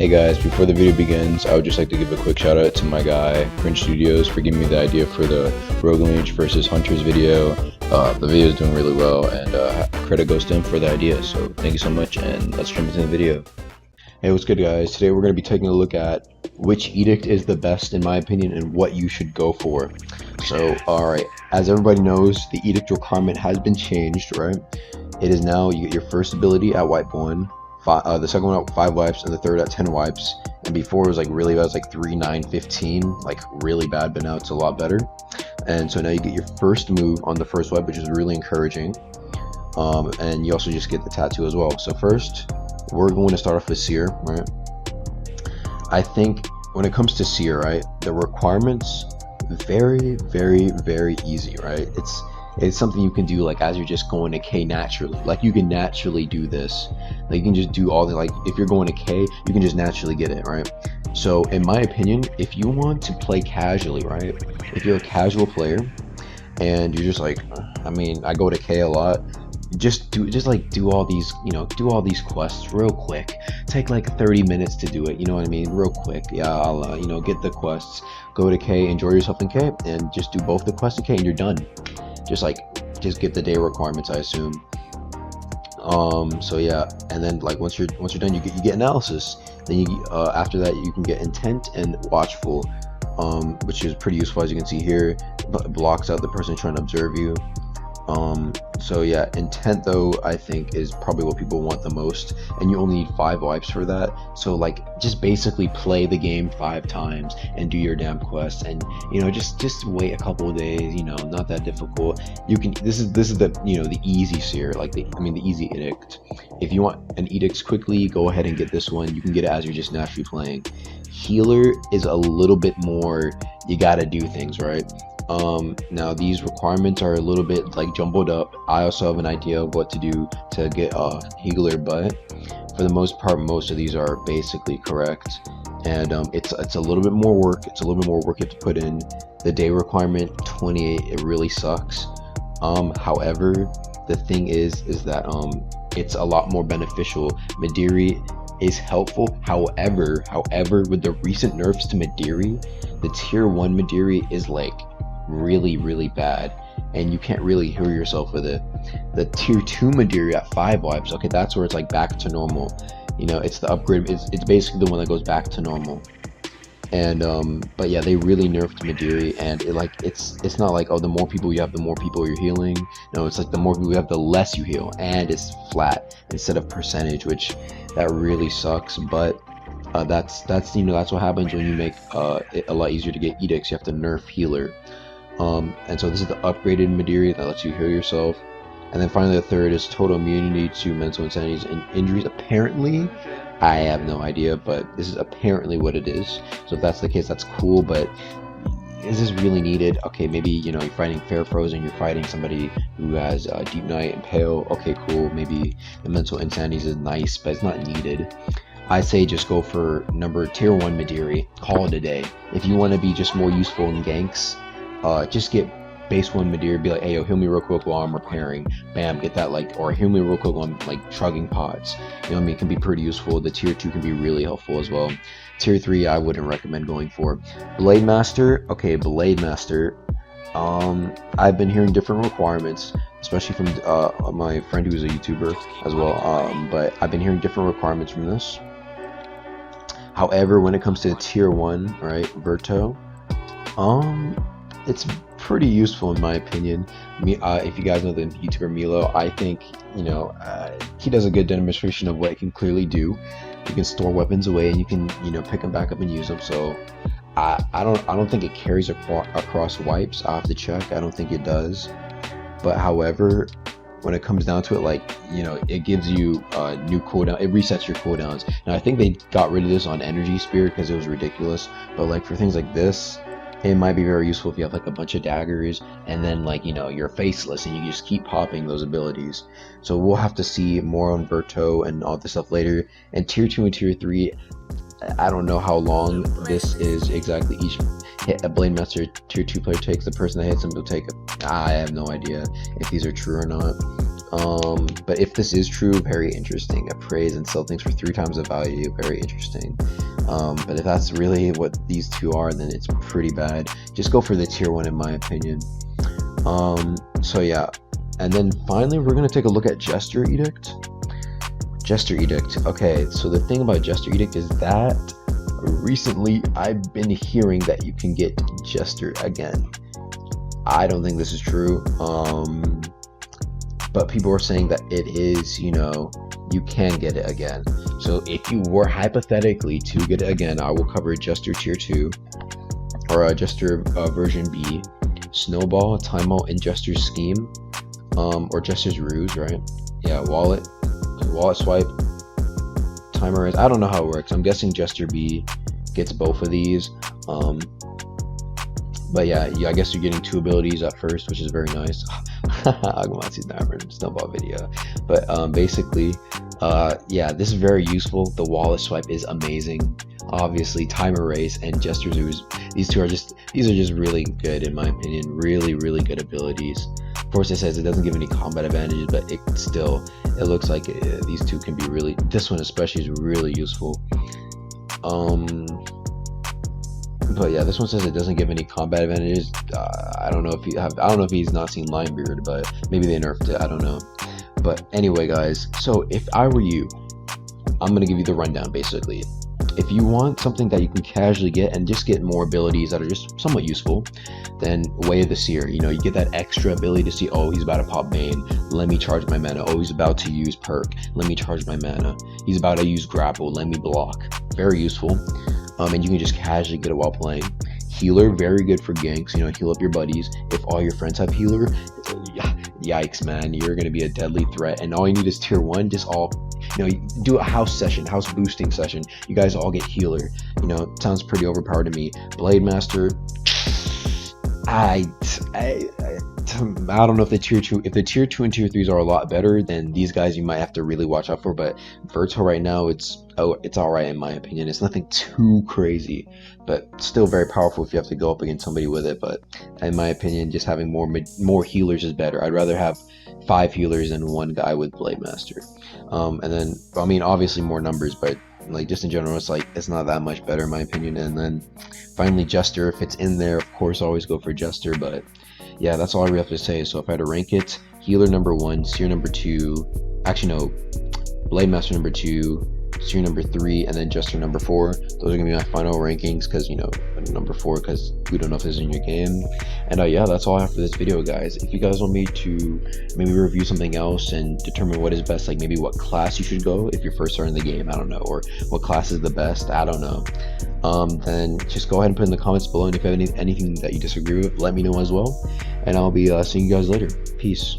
Hey guys, before the video begins, I would just like to give a quick shout out to my guy, Cringe Studios, for giving me the idea for the Rogue Lineage versus Hunters video. The video is doing really well, and credit goes to him for the idea, so thank you so much, and let's jump into the video. Hey, what's good guys? Today we're going to be taking a look at which edict is the best in my opinion and what you should go for. So, alright, as everybody knows, the edict requirement has been changed, right? It is now, you get your first ability at wipe 1, the second one at 5 wipes, and the third at 10 wipes. And before it was like really bad, it was like 3, 9, 15, like really bad, but now it's a lot better. And so now you get your first move on the first wipe, which is really encouraging. And you also just get the tattoo as well. So first, we're going to start off with Seer, right? I think when it comes to Seer, right, the requirements, very, very, very easy, right? It's something you can do like as you're just going to K naturally. Like you can naturally do this. Like you can just do all the, like if you're going to K, you can just naturally get it, right? So in my opinion, if you want to play casually, right? If you're a casual player and you're just like, I mean, I go to K a lot, just do all these, do all these quests real quick. Take like 30 minutes to do it, you know what I mean? Real quick. Yeah, I'll get the quests, go to K, enjoy yourself in K, and just do both the quests in K and you're done. Just get the day requirements, I assume. So yeah, and then like once you're done, you get analysis. Then you after that you can get intent and watchful, which is pretty useful, as you can see here. But blocks out the person trying to observe you. So yeah, intent though I think is probably what people want the most, and you only need 5 wipes for that. So like just basically play the game 5 times and do your damn quest, and just wait a couple of days, not that difficult. You can this is the the easy Seer, like the easy edict. If you want an edict quickly, go ahead and get this one. You can get it as you're just naturally playing. Healer is a little bit more, you gotta do things right. Now these requirements are a little bit like jumbled up. I also have an idea of what to do to get a healer, but for the most part, most of these are basically correct. And it's a little bit more work. It's a little bit more work you have to put in. The day requirement 28, it really sucks. However, the thing is that it's a lot more beneficial. Madiri is helpful. However, with the recent nerfs to Madiri, the tier 1 Madiri is like really bad, and you can't really heal yourself with it. The tier 2 Madiri at 5 wipes, okay, that's where it's like back to normal. It's the upgrade. It's basically the one that goes back to normal. And but yeah, they really nerfed Madiri, and it's not like, oh, the more people you have, the more people you're healing. No, it's like the more people you have, the less you heal, and it's flat instead of percentage, which that really sucks. But that's what happens when you make it a lot easier to get edicts. You have to nerf healer. And so this is the upgraded Madiri that lets you heal yourself. And then finally the third is total immunity to mental insanities and injuries. Apparently, I have no idea, but this is apparently what it is. So if that's the case, that's cool, but is this really needed? Okay, maybe you're fighting Fair Frozen, you're fighting somebody who has Deep Night and Pale. Okay, cool, maybe the mental insanities is nice, but it's not needed. I say just go for tier 1 Madiri, call it a day. If you want to be just more useful in ganks, just get base 1 Madiri, be like, hey yo, heal me real quick while I'm repairing. Bam, get that, or heal me real quick while I'm like shrugging pots. It can be pretty useful. The tier 2 can be really helpful as well. Tier 3 I wouldn't recommend going for. Blade Master, okay, Blade Master. I've been hearing different requirements, especially from my friend who's a YouTuber as well. But I've been hearing different requirements from this. However, when it comes to tier 1, right, Verto, it's pretty useful in my opinion. If you guys know the YouTuber Milo, I think he does a good demonstration of what it can clearly do. You can store weapons away, and you can pick them back up and use them. So I don't think it carries across wipes. I have to check. I don't think it does. But however, when it comes down to it, it gives you new cooldown. It resets your cooldowns. And I think they got rid of this on Energy Spear because it was ridiculous. But for things like this, it might be very useful if you have a bunch of daggers, and then you're faceless and you just keep popping those abilities. So we'll have to see more on Verto and all this stuff later. And tier 2 and tier 3, I don't know how long this is exactly. Each hit a Blade Master tier 2 player takes, the person that hits him will take I have no idea if these are true or not. But if this is true, very interesting. Appraise and sell things for 3 times the value, very interesting. But if that's really what these two are, then it's pretty bad. Just go for the tier 1 in my opinion. So yeah, and then finally we're gonna take a look at Jester Edict. Jester Edict. Okay, so the thing about Jester Edict is that recently I've been hearing that you can get Jester again. I don't think this is true. But people are saying that it is, you know, you can get it again. So if you were hypothetically to get it again, I will cover Jester Tier 2 or Jester version B, Snowball, Timeout, and Jester's Scheme, or Jester's Ruse, right? Yeah, wallet swipe, timer is, I don't know how it works. I'm guessing Jester B gets both of these. But yeah, I guess you're getting 2 abilities at first, which is very nice. Agumasi's never Snowball video. But basically, yeah, this is very useful. The wallet swipe is amazing. Obviously, Timer Race and Jester's Ooze, these are just really good in my opinion. Really good abilities. Of course, it says it doesn't give any combat advantages, but it looks like these two can be really. This one especially is really useful. But yeah, this one says it doesn't give any combat advantages. I don't know if he's not seen Linebeard, but maybe they nerfed it. I don't know. But anyway, guys. So if I were you, I'm gonna give you the rundown basically. If you want something that you can casually get and just get more abilities that are just somewhat useful, then Way of the Seer. You know, you get that extra ability to see, oh, he's about to pop Bane, let me charge my mana. Oh, he's about to use Perk, let me charge my mana. He's about to use Grapple, let me block. Very useful. And you can just casually get it while playing. Healer, very good for ganks, you know, heal up your buddies. If all your friends have healer, yikes, man, you're gonna be a deadly threat. And all you need is tier 1, just all, you know, do a house boosting session. You guys all get healer. You know, it sounds pretty overpowered to me. Blade Master, I don't know if the tier 2 and tier 3s are a lot better, then these guys you might have to really watch out for. But Virtual right now, it's alright in my opinion. It's nothing too crazy, but still very powerful if you have to go up against somebody with it. But in my opinion, just having more healers is better. I'd rather have 5 healers than 1 guy with Blade Master. And then, I mean, obviously more numbers, but like just in general, it's not that much better in my opinion. And then finally Jester, if it's in there, of course always go for Jester. But yeah, that's all I really have to say. So if I had to rank it, Healer number 1, Seer number 2, actually no, Blade Master number 2, Seer number 3, and then Jester number 4. Those are gonna be my final rankings, because, you know, number 4, because we don't know if this is in your game. And yeah, that's all I have for this video, guys. If you guys want me to maybe review something else and determine what is best, like maybe what class you should go if you're first starting the game, I don't know, or what class is the best, I don't know, then just go ahead and put in the comments below. And if you have anything that you disagree with, let me know as well, and I'll be seeing you guys later. Peace.